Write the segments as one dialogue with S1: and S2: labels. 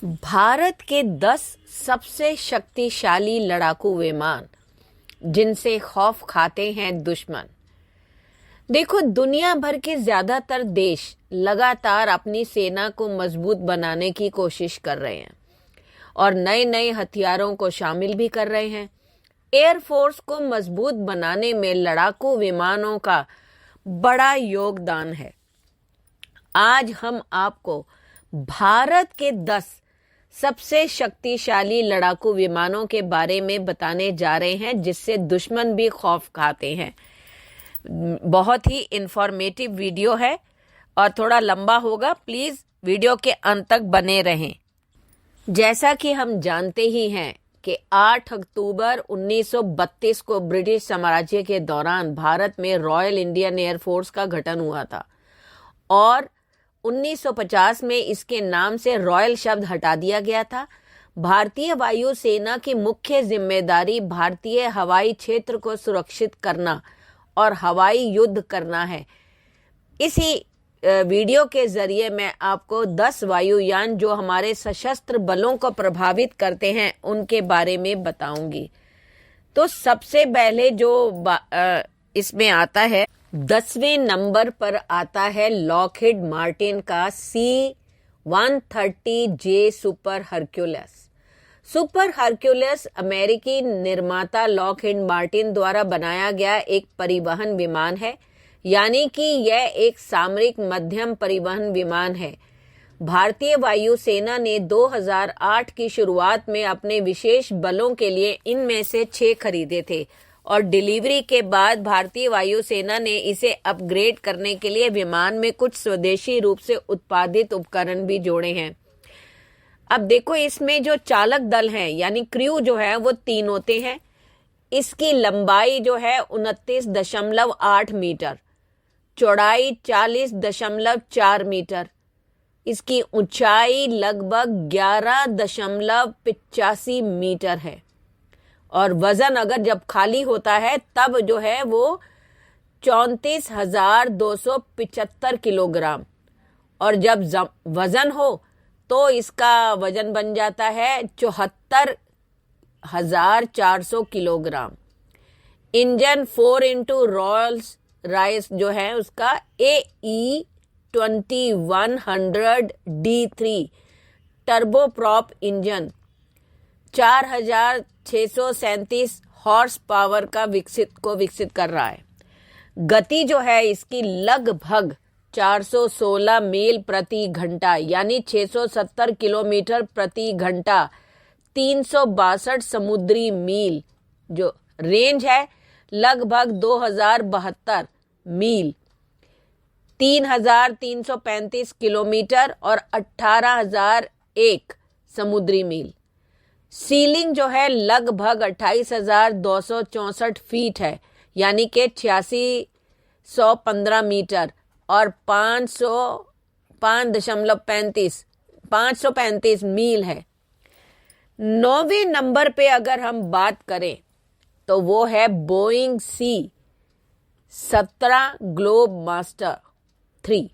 S1: भारत के 10 सबसे शक्तिशाली लड़ाकू विमान जिनसे खौफ खाते हैं दुश्मन। देखो, दुनिया भर के ज्यादातर देश लगातार अपनी सेना को मजबूत बनाने की कोशिश कर रहे हैं और नए नए हथियारों को शामिल भी कर रहे हैं। एयरफोर्स को मजबूत बनाने में लड़ाकू विमानों का बड़ा योगदान है। आज हम आपको भारत के 10 सबसे शक्तिशाली लड़ाकू विमानों के बारे में बताने जा रहे हैं जिससे दुश्मन भी खौफ खाते हैं। बहुत ही इंफॉर्मेटिव वीडियो है और थोड़ा लंबा होगा, प्लीज वीडियो के अंत तक बने रहें। जैसा कि हम जानते ही हैं कि 8 अक्टूबर 1932 को ब्रिटिश साम्राज्य के दौरान भारत में रॉयल इंडियन एयरफोर्स का गठन हुआ था और 1950 में इसके नाम से रॉयल शब्द हटा दिया गया था। भारतीय वायु सेना की मुख्य जिम्मेदारी भारतीय हवाई क्षेत्र को सुरक्षित करना और हवाई युद्ध करना है। इसी वीडियो के जरिए मैं आपको 10 वायुयान जो हमारे सशस्त्र बलों को प्रभावित करते हैं उनके बारे में बताऊंगी। तो सबसे पहले जो इसमें आता है, 10वें नंबर पर आता है लॉकहीड मार्टिन का C-130J super Hercules. Super Hercules अमेरिकी निर्माता लॉकहीड मार्टिन द्वारा बनाया गया एक परिवहन विमान है, यानी कि यह एक सामरिक मध्यम परिवहन विमान है। भारतीय वायुसेना ने 2008 की शुरुआत में अपने विशेष बलों के लिए इनमें से 6 खरीदे थे और डिलीवरी के बाद भारतीय वायुसेना ने इसे अपग्रेड करने के लिए विमान में कुछ स्वदेशी रूप से उत्पादित उपकरण भी जोड़े हैं। अब देखो, इसमें जो चालक दल हैं यानी क्रू जो है वो 3 होते हैं। इसकी लंबाई जो है 29.8 मीटर, चौड़ाई 40.4 मीटर, इसकी ऊंचाई लगभग 11.85 मीटर है और वजन अगर जब खाली होता है तब जो है वो 34,275 किलोग्राम और जब वजन हो तो इसका वजन बन जाता है 74,400 kilogram. Engine 4x roles rice जो है उसका AE2100D3 turboprop engine 4,637 horse power का विकसित कर रहा है। गति जो है इसकी लगभग 416 मील प्रति घंटा यानी 670 किलोमीटर प्रति घंटा, 362 समुद्री मील, जो रेंज है लगभग 2072 मील, 3,335 किलोमीटर और 18,001 समुद्री मील। सीलिंग जो है लगभग 28,264 फीट है यानी कि 8615 मीटर और 535 मील है। 9वें नंबर पे अगर हम बात करें तो वो है Boeing C-17 globe master 3।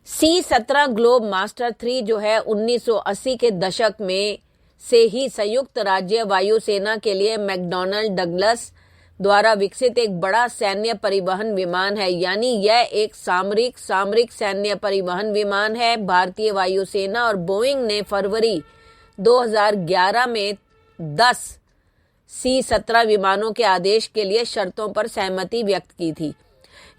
S1: C-17 globe master 3 जो है 1980 के दशक में से ही संयुक्त राज्य वायुसेना के लिए मैकडॉनल्ड डगलस द्वारा विकसित एक बड़ा सैन्य परिवहन विमान है, यानी यह एक सामरिक सैन्य परिवहन विमान है। भारतीय वायुसेना और बोइंग ने फरवरी 2011 में 10 C-17 विमानों के आदेश के लिए शर्तों पर सहमति व्यक्त की थी।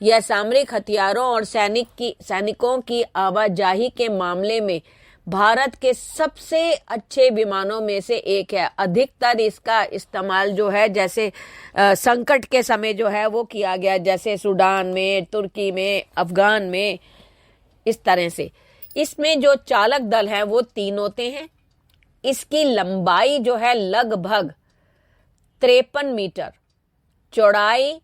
S1: यह सामरिक हथियारों और सैनिकों की आवाजाही के मामले में भारत के सबसे अच्छे विमानों में से एक है। अधिकतर इसका इस्तेमाल जो है जैसे संकट के समय जो है वो किया गया, जैसे सूडान में, तुर्की में, अफगान में, इस तरह से। इसमें जो चालक दल है वो 3 होते हैं। इसकी लंबाई जो है लगभग 53 मीटर, चौड़ाई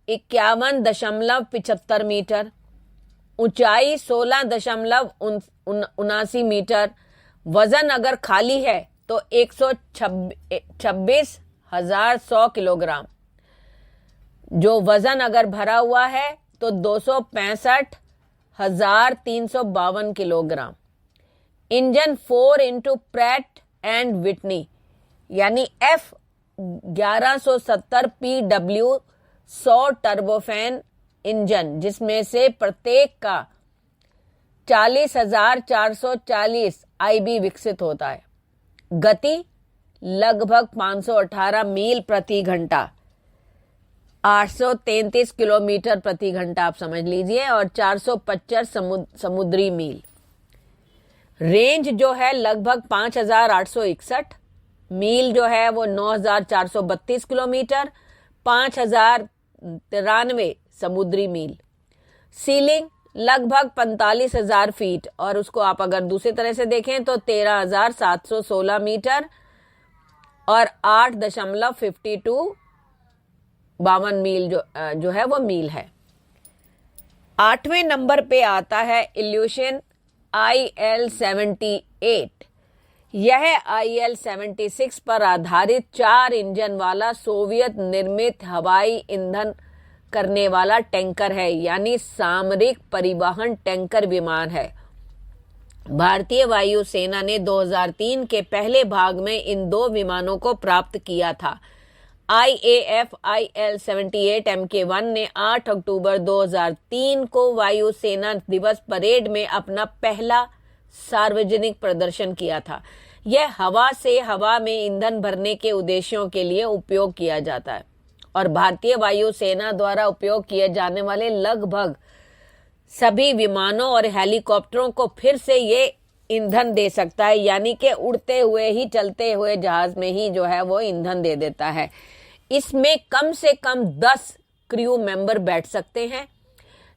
S1: 51.75 मीटर, ऊंचाई 16.79 मीटर, वजन अगर खाली है तो 126,100 किलोग्राम, जो वजन अगर भरा हुआ है तो 265,352 kilogram. Engine 4 into Pratt and Whitney यानी F1170 PW 100 टर्बोफैन इंजन, जिसमें से प्रत्येक का 40,440 IB विकसित होता है। गति लगभग 518 मील प्रति घंटा, 833 किलोमीटर प्रति घंटा आप समझ लीजिए, और 425 समुद्री मील। रेंज जो है लगभग 5,861 मील जो है वो 9,432 किलोमीटर, 5,093 समुद्री मील। सीलिंग लगभग 45,000 फीट, और उसको आप अगर दूसरी तरह से देखें तो 13,716 मीटर और 8.52 मील जो है वो मील है। 8वें नंबर पे आता है इल्यूशन IL-78। यह IL-76 पर आधारित 4 इंजन वाला सोवियत निर्मित हवाई ईंधन करने वाला टैंकर है, यानी सामरिक परिवहन टैंकर विमान है। भारतीय वायुसेना ने 2003 के पहले भाग में इन 2 विमानों को प्राप्त किया था। IAF IL-78 MK1 ने 8 अक्टूबर 2003 को वायुसेना दिवस परेड में अपना पहला सार्वजनिक प्रदर्शन किया था। यह हवा से हवा में ईंधन भरने के उद्देश्यों के लिए उपयोग किया जाता है और भारतीय वायुसेना द्वारा उपयोग किए जाने वाले लगभग सभी विमानों और हेलीकॉप्टरों को फिर से ये ईंधन दे सकता है, यानी कि उड़ते हुए ही चलते हुए जहाज में ही जो है वो ईंधन दे देता है। इसमें कम से कम 10 क्रू मेंबर बैठ सकते हैं।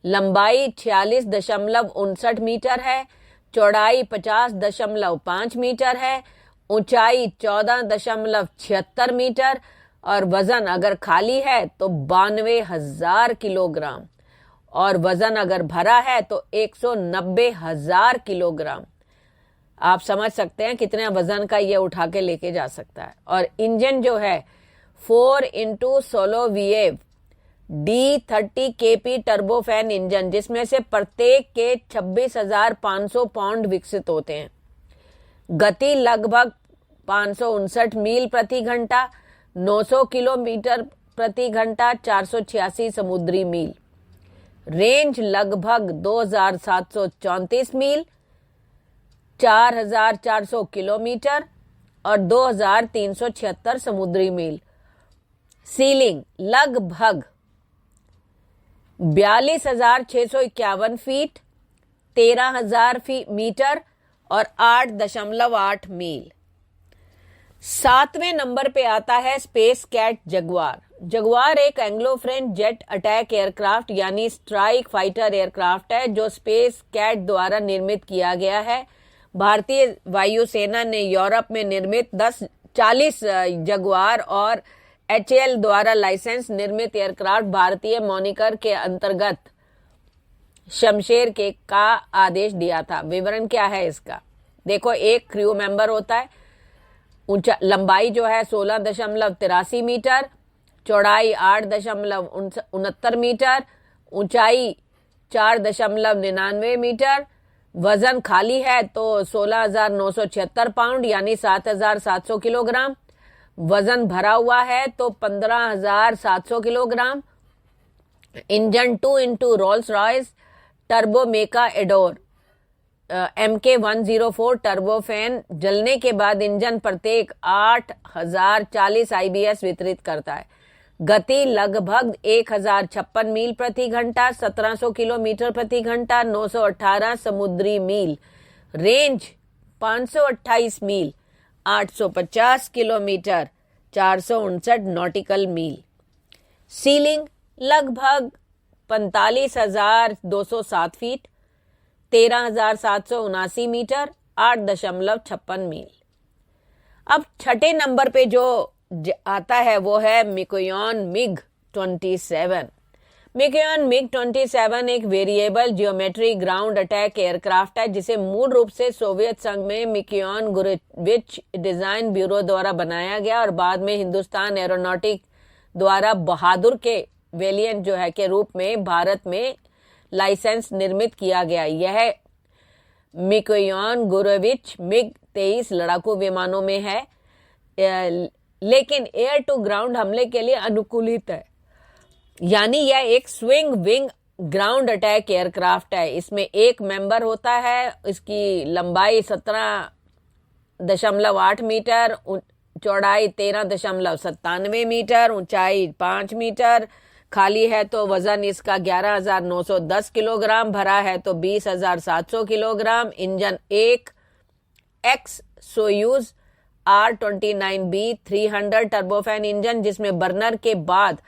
S1: लंबाई 46.59 मीटर है, चौड़ाई 50.5 मीटर है, ऊंचाई 14.76 मीटर और वजन अगर खाली है तो 92,000 किलोग्राम और वजन अगर भरा है तो 190,000 किलोग्राम। आप समझ सकते हैं कितने वजन का ये उठा के लेके जा सकता है। और इंजन जो है 4 into Soloviev D30 KP turbofan engine, जिसमें से प्रत्येक के 26,500 पाउंड विकसित होते हैं। गति लगभग 559 मील प्रति घंटा, 900 किलोमीटर प्रति घंटा, 486 समुद्री मील। रेंज लगभग 2,734 मील, 4,400 किलोमीटर और 2,376 समुद्री मील। सीलिंग लगभग 42,651 फीट, 13,000 मीटर और 8.8 मील। 7वें नंबर पे आता है स्पेस कैट जगुआर। जगुआर एक Anglo French jet attack aircraft यानी स्ट्राइक फाइटर एयरक्राफ्ट है जो स्पेस कैट द्वारा निर्मित किया गया है। भारतीय वायुसेना ने यूरोप में निर्मित 40 जगुआर और HAL द्वारा लाइसेंस निर्मित एयरक्राफ्ट भारतीय मॉनिकर के अंतर्गत शमशेर के का आदेश दिया था। विवरण क्या है इसका? देखो, एक क्रू मेंबर होता है, लंबाई जो है 16.83 मीटर, चौड़ाई 8.69 मीटर, ऊंचाई 4.99 मीटर, वजन खाली है तो 16,976 पाउंड यानी 7,700 किलोग्राम, वजन भरा हुआ है तो 15,700 kilogram. Engine 2 into Rolls Royce Turbomeca Adour MK104 turbofan जलने के बाद इंजन प्रत्येक 8,040 IBS वितरित करता है। गति लगभग 1,056 मील प्रति घंटा, 1,700 किलोमीटर प्रति घंटा, 918 समुद्री मील। रेंज 528 मील, 850 किलोमीटर, 459 नॉटिकल मील। सीलिंग लगभग 45,207 फीट, 13,779 मीटर, 8.56 मील। अब 6ठे नंबर पे जो आता है वो है मिकोयॉन मिग 27। मिकोयॉन मिग 27 एक variable geometry ground attack aircraft है जिसे मूल रूप से सोवियत संघ में मिकोयॉन गुरेविच डिजाइन ब्यूरो द्वारा बनाया गया और बाद में हिंदुस्तान एरोनॉटिक द्वारा बहादुर के वेरिएंट जो है के रूप में भारत में लाइसेंस निर्मित किया गया। यह मिकोयान गुरेविच मिग 23 लड़ाकू विमानों में है, लेकिन एयर टू ग्राउंड हमले के लिए अनुकूलित है। यानी यह एक swing wing ground attack aircraft है। इसमें एक मेंबर होता है, इसकी लंबाई 17.8 मीटर, चौड़ाई 13.97 मीटर, ऊंचाई 5 मीटर। खाली है तो वजन इसका 11,910 किलोग्राम, भरा है तो 20,700 किलोग्राम। इंजन एक x Soyuz R29B 300 turbofan engine, जिसमें बर्नर के बाद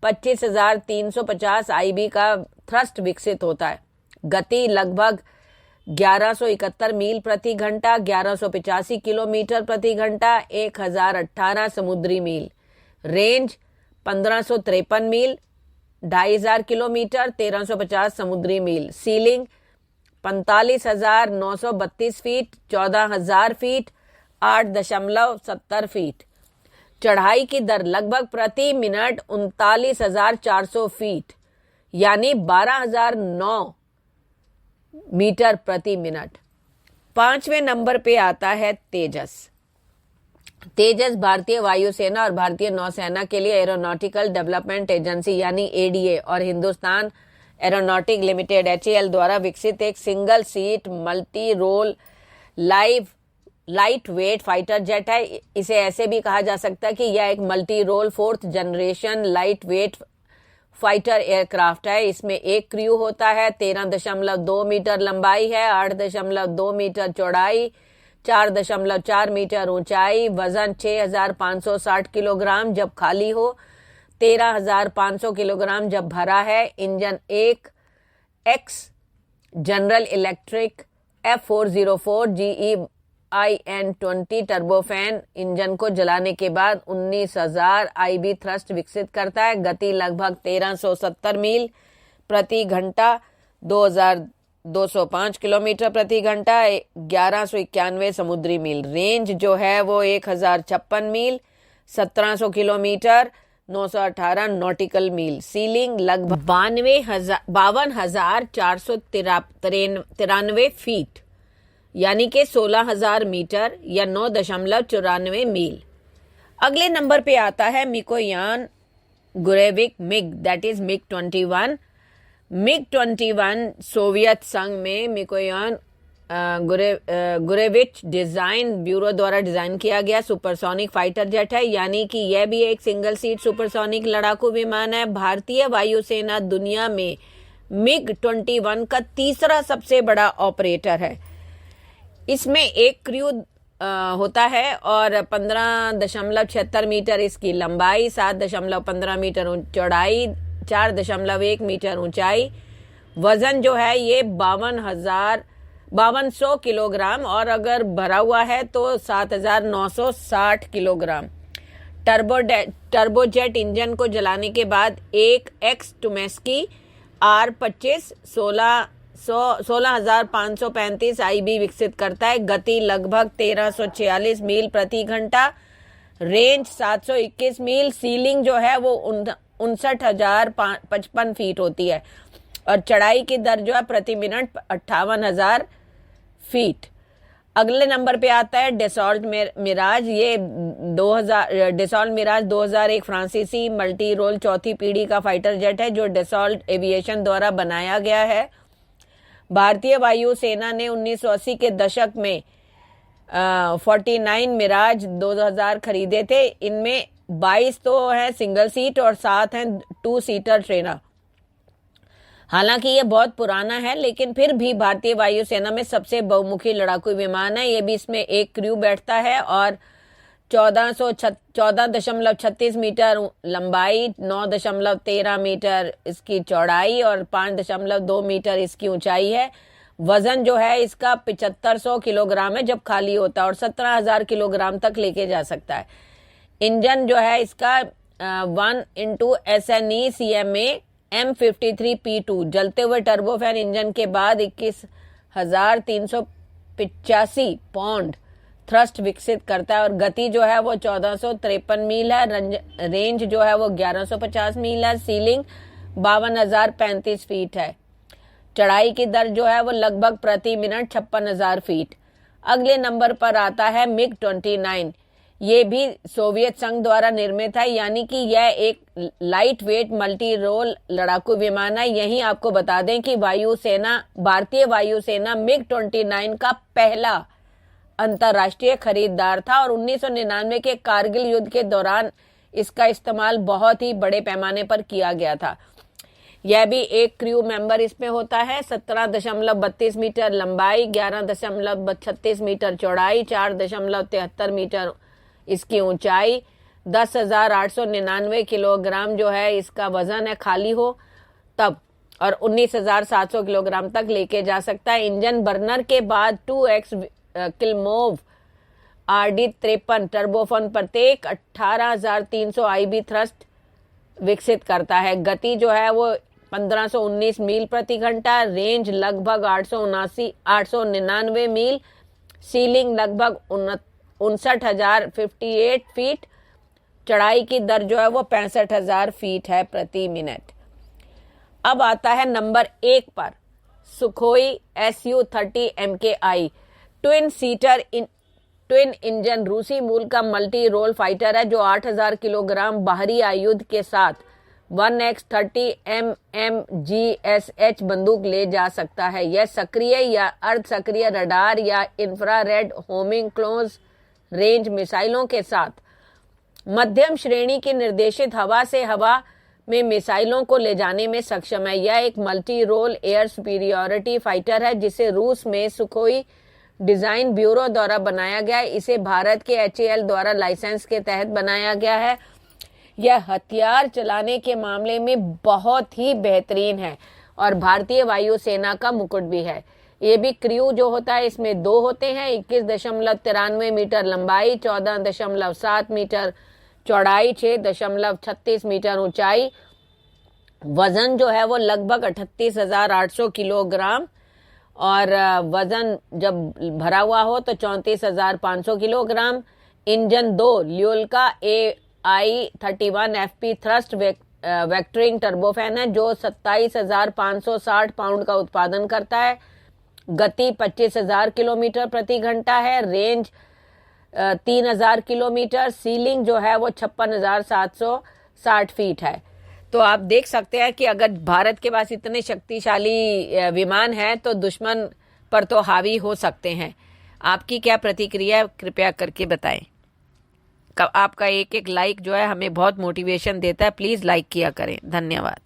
S1: 25,350 IB का थ्रस्ट विकसित होता है। गति लगभग 1171 मील प्रति घंटा, 1185 किलोमीटर प्रति घंटा, 1018 समुद्री मील। रेंज 1553 मील, 2500 किलोमीटर, 1350 समुद्री मील। Ceiling 45,932 feet, 14,000 feet, 8.70 feet. चढ़ाई की दर लगभग प्रति मिनट 39,400 फीट, यानी 12,009 मीटर प्रति मिनट। 5वें नंबर पे आता है तेजस। तेजस भारतीय वायुसेना और भारतीय नौसेना के लिए एरोनॉटिकल डेवलपमेंट एजेंसी यानी एडीए और हिंदुस्तान एरोनॉटिक लिमिटेड HAL द्वारा विकसित एक single seat multi role lightweight fighter jet है। इसे ऐसे भी कहा जा सकता है कि यह एक multi role 4th generation lightweight fighter aircraft है। इसमें एक क्रू होता है, 13.2 मीटर लंबाई है, 8.2 मीटर चौड़ाई, 4.4 मीटर ऊंचाई, वजन 6,560 किलोग्राम जब खाली हो, 13,500 किलोग्राम जब भरा है। इंजन एक x general electric F404 GEIN-20 turbofan engine को जलाने के बाद 19,000 IB थ्रस्ट विकसित करता है। गति लगभग 1370 मील प्रति घंटा, 2,205 किलोमीटर प्रति घंटा, 1191 समुद्री मील। रेंज जो है वो 1,056 मील, 1700 किलोमीटर, 918 नॉटिकल मील। सीलिंग लगभग 52,493 फीट, यानी कि 16,000 मीटर या 9.94 मील। अगले नंबर पे आता है Mikoyan Gurevich MiG, that is MiG 21। MiG 21 Soviet संघ में मिकोयान गुरेविच डिजाइन ब्यूरो द्वारा डिजाइन किया गया सुपरसोनिक फाइटर जेट है, यानी कि यह भी एक सिंगल सीट सुपरसोनिक लड़ाकू विमान है। भारतीय वायुसेना दुनिया में मिग 21 का तीसरा सबसे बड़ा ऑपरेटर है। इसमें एक क्रू होता है और 15.76 मीटर इसकी लंबाई, 7.15 मीटर चौड़ाई, 4.1 मीटर ऊंचाई। वजन जो है ये 5200 किलोग्राम और अगर भरा हुआ है तो 7,960 किलोग्राम। टर्बोजेट इंजन को जलाने के बाद एक एक्स टुमेस्की R25 16,535 IB विकसित करता है। गति लगभग 1346 मील प्रति घंटा, रेंज 721 मील। सीलिंग जो है वो 59,055 फीट होती है और चढ़ाई की दर जो है प्रति मिनट 58,000 फीट। अगले नंबर पे आता है डेसॉल्ट मिराज। ये डेसॉल्ट मिराज 2001 फ्रांसीसी मल्टी रोल चौथी पीढ़ी का फाइटर जेट है जो डेसॉल्ट एविएशन द्वारा बनाया गया है। भारतीय वायुसेना ने 1980 के दशक में 49 मिराज 2000 खरीदे थे। इनमें 22 तो है सिंगल सीट और 7 हैं 2 सीटर ट्रेनर। हालांकि ये बहुत पुराना है लेकिन फिर भी भारतीय वायुसेना में सबसे बहुमुखी लड़ाकू विमान है। ये भी इसमें एक क्रू बैठता है और 14.36 मीटर लंबाई, 9.13 मीटर इसकी चौड़ाई और 5.2 मीटर इसकी ऊंचाई है। वजन जो है इसका 7500 किलोग्राम है जब खाली होता है और 17,000 किलोग्राम तक लेके जा सकता है। इंजन जो है इसका 1 SNE CMA M53P2 जलते हुए टर्बोफैन इंजन के बाद 21,385 पाउंड थ्रस्ट विकसित करता है और गति जो है वो 1453 मील है। रेंज जो है वो 1150 मील है। सीलिंग 52,035 फीट है। चढ़ाई की दर जो है वो लगभग प्रति मिनट 56,000 फीट। अगले नंबर पर आता है मिग 29। ये भी सोवियत संघ द्वारा निर्मित है, यानी कि यह एक लाइट वेट मल्टी रोल लड़ाकू विमान है। यहीं आपको बता दें कि भारतीय वायुसेना मिग 29 का पहला अंतर्राष्ट्रीय खरीदार था और 1999 के कारगिल युद्ध के दौरान इसका इस्तेमाल बहुत ही बड़े पैमाने पर किया गया था। यह भी एक क्रू मेंबर इसमें होता है। 17.32 मीटर लंबाई, 11.36 मीटर चौड़ाई, 4.73 मीटर इसकी ऊंचाई, 10,899 किलोग्राम जो है इसका वजन है खाली हो तब, और 19,700 किलोग्राम तक लेके जा सकता है। इंजन बर्नर के बाद 2X किल्मोव RD-53 टर्बोफन प्रत्येक 18,300 IB थ्रस्ट विकसित करता है। गति जो है वो 1519 मील प्रति घंटा, रेंज लगभग 899 मील, सीलिंग लगभग 59,058 फीट, चढ़ाई की दर जो है वो 65,000 फीट है प्रति मिनट। अब आता है नंबर 1 पर Sukhoi Su-30 MKI twin engine रूसी मूल का मल्टी रोल फाइटर है जो 8,000 किलोग्राम बाहरी आयुध के साथ 1X-30 MMGSH बंदूक ले जा सकता है। यह सक्रिय या अर्ध सक्रिय रडार या इंफ्रारेड होमिंग क्लोज रेंज मिसाइलों के साथ मध्यम श्रेणी की निर्देशित हवा से हवा में मिसाइलों को ले जाने में सक्षम है। यह एक multi role air superiority fighter है जिसे रूस में सुखोई डिजाइन ब्यूरो द्वारा बनाया गया है। इसे भारत के HAL द्वारा लाइसेंस के तहत बनाया गया है। यह हथियार चलाने के मामले में बहुत ही बेहतरीन है और भारतीय वायुसेना का मुकुट भी है। ये भी क्रू जो होता है इसमें 2 होते हैं। 21.93 मीटर लंबाई, 14.7 मीटर चौड़ाई, 6.36 मीटर ऊंचाई, वजन जो है वो लगभग 38,800 किलोग्राम, और वजन जब भरा हुआ हो तो 34,500 kilogram. Engine 2 ल्यूल्का AI-31 FP thrust vectoring turbofan है जो 27,560 पाउंड का उत्पादन करता है। गति 25,000 किलोमीटर प्रति घंटा है, रेंज 3,000 किलोमीटर, सीलिंग जो है वो 56,760 फीट है। तो आप देख सकते हैं कि अगर भारत के पास इतने शक्तिशाली विमान है तो दुश्मन पर तो हावी हो सकते हैं। आपकी क्या प्रतिक्रिया है कृपया करके बताएं। आपका एक लाइक जो है हमें बहुत मोटिवेशन देता है। प्लीज़ लाइक किया करें। धन्यवाद।